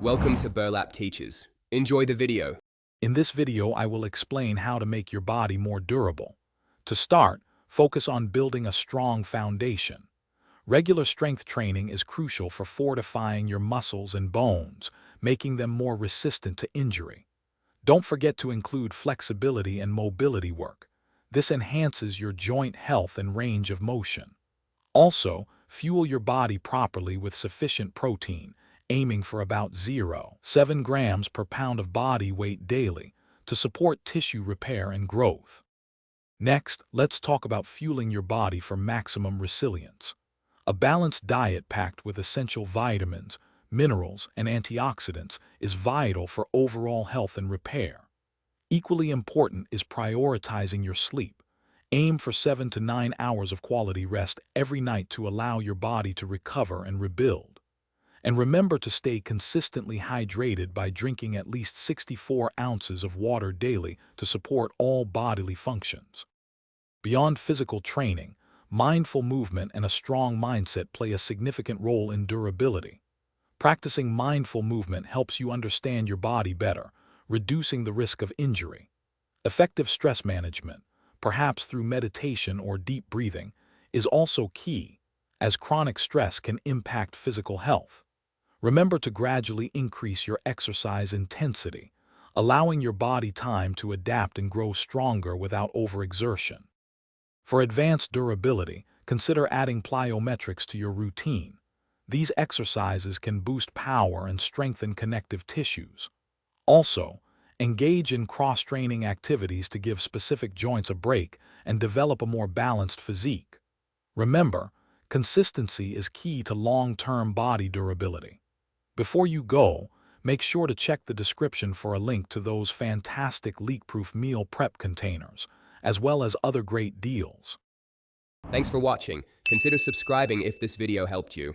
Welcome to Burlap Teachers. Enjoy the video. In this video, I will explain how to make your body more durable. To start, focus on building a strong foundation. Regular strength training is crucial for fortifying your muscles and bones, making them more resistant to injury. Don't forget to include flexibility and mobility work. This enhances your joint health and range of motion. Also, fuel your body properly with sufficient protein, aiming for about 0.7 grams per pound of body weight daily to support tissue repair and growth. Next, let's talk about fueling your body for maximum resilience. A balanced diet packed with essential vitamins, minerals, and antioxidants is vital for overall health and repair. Equally important is prioritizing your sleep. Aim for 7 to 9 hours of quality rest every night to allow your body to recover and rebuild. And remember to stay consistently hydrated by drinking at least 64 ounces of water daily to support all bodily functions. Beyond physical training, mindful movement and a strong mindset play a significant role in durability. Practicing mindful movement helps you understand your body better, reducing the risk of injury. Effective stress management, perhaps through meditation or deep breathing, is also key, as chronic stress can impact physical health. Remember to gradually increase your exercise intensity, allowing your body time to adapt and grow stronger without overexertion. For advanced durability, consider adding plyometrics to your routine. These exercises can boost power and strengthen connective tissues. Also, engage in cross-training activities to give specific joints a break and develop a more balanced physique. Remember, consistency is key to long-term body durability. Before you go, make sure to check the description for a link to those fantastic leak-proof meal prep containers, as well as other great deals. Thanks for watching. Consider subscribing if this video helped you.